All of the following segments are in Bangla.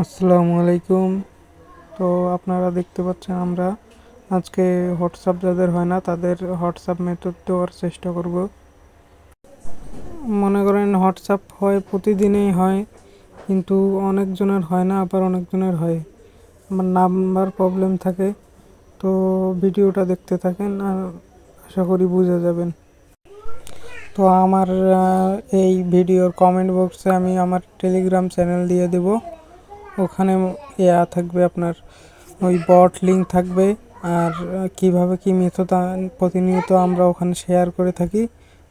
আসসালামু আলাইকুম। তো আপনারা দেখতে পাচ্ছেন আমরা আজকে হোয়াটসঅ্যাপ যাদের হয় না তাদের হোয়াটসঅ্যাপ মেথড দেওয়ার চেষ্টা করব। মনে করেন হোয়াটসঅ্যাপ হয় প্রতিদিনই হয়, কিন্তু অনেকজনের হয় না, আবার অনেকজনের হয়। আমার নাম্বার প্রবলেম থাকে। তো ভিডিওটা দেখতে থাকেন আর আশা করি বুঝে যাবেন। তো আমার এই ভিডিওর কমেন্ট বক্সে আমি আমার টেলিগ্রাম চ্যানেল দিয়ে দেব। ওখানে থাকবে আপনার ওই বট লিঙ্ক থাকবে, আর কিভাবে কি মেথড প্রতিনিয়ত আমরা ওখানে শেয়ার করে থাকি।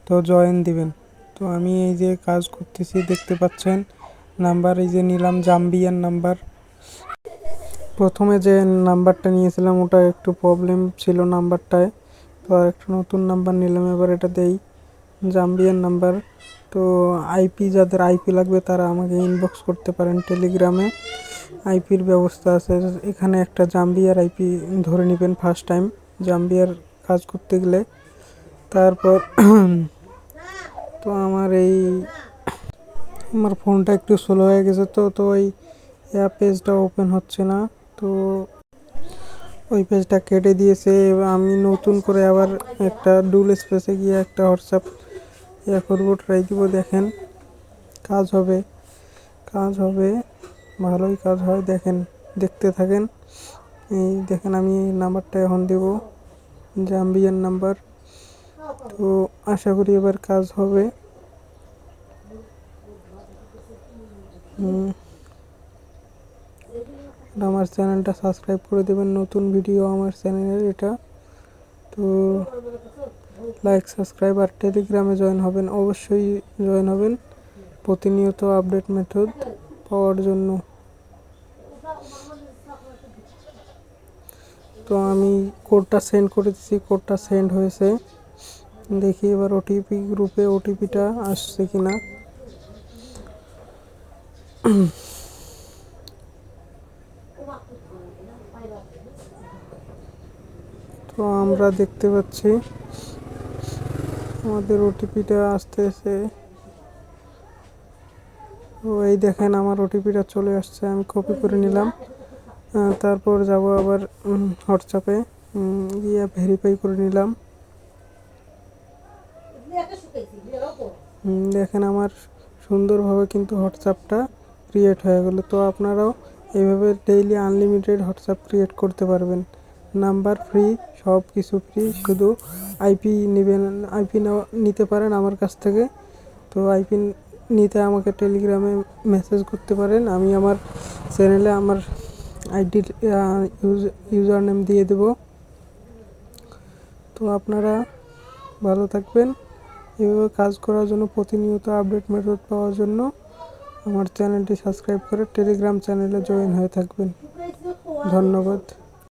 তো জয়েন দিবেন। তো আমি এই যে কাজ করতেছি দেখতে পাচ্ছেন, নাম্বার এই যে নিলাম জাম্বিয়ান নাম্বার। প্রথমে যে নাম্বারটা নিয়েছিলাম ওটা একটু প্রবলেম ছিল নাম্বারটায়, তো আর একটা নতুন নাম্বার নিলাম। এবার এটা দেই জাম্বিয়ান নাম্বার। তো আইপি, যাদের আইপি লাগবে তারা আমাকে ইনবক্স করতে পারেন টেলিগ্রামে। আইপির ব্যবস্থা আছে এখানে। একটা জাম্বিয়ার আইপি ধরে নেবেন ফার্স্ট টাইম জাম্বিয়ার কাজ করতে গেলে। তারপর তো আমার ফোনটা একটু স্লো হয়ে গেছে, তো ওই পেজটা ওপেন হচ্ছে না। তো ওই পেজটা কেটে দিয়েছে। আমি নতুন করে আবার একটা ডুল স্পেসে গিয়ে একটা হোয়াটসঅ্যাপ করবো, ট্রাই দিব। দেখেন কাজ হবে, ভালোই কাজ হয়। দেখতে থাকেন। এই দেখেন আমি এই নাম্বারটা এখন দেব, জাম্বিয়ান নাম্বার। তো আশা করি এবার কাজ হবে। আমার চ্যানেলটা সাবস্ক্রাইব করে দেবেন, নতুন ভিডিও আমার চ্যানেলের এটা। তো লাইক, সাবস্ক্রাইব আর টেলিগ্রামে জয়েন হবেন, অবশ্যই জয়েন হবেন প্রতিনিয়ত আপডেট মেথড পাওয়ার জন্য। তো আমি কোডটা সেন্ড করে দিচ্ছি, কোডটা সেন্ড হয়েছে। দেখি এবার ওটিপি গ্রুপে ওটিপিটা আসছে কিনা। তো আমরা দেখতে পাচ্ছি আমাদের ওটিপিটা আসতেছে। তো এই দেখেন আমার ওটিপিটা চলে আসছে, আমি কপি করে নিলাম। তারপর যাব আবার হোয়াটসঅ্যাপে গিয়ে ভেরিফাই করে নিলাম। দেখেন আমার সুন্দরভাবে কিন্তু হোয়াটসঅ্যাপটা ক্রিয়েট হয়ে গেল। তো আপনারাও এইভাবে ডেইলি আনলিমিটেড হোয়াটসঅ্যাপ ক্রিয়েট করতে পারবেন। নাম্বার ফ্রি, সব কিছু ফ্রি, শুধু আইপি নেবেন। আইপি নিতে পারেন আমার কাছ থেকে। তো আইপি নিতে আমাকে টেলিগ্রামে মেসেজ করতে পারেন। আমি আমার চ্যানেলে আমার আইডি ইউজার নেম দিয়ে দেব। তো আপনারা ভালো থাকবেন। এভাবে কাজ করার জন্য, প্রতিনিয়ত আপডেট মেথড পাওয়ার জন্য আমার চ্যানেলটি সাবস্ক্রাইব করে টেলিগ্রাম চ্যানেলে জয়েন হয়ে থাকবেন। ধন্যবাদ।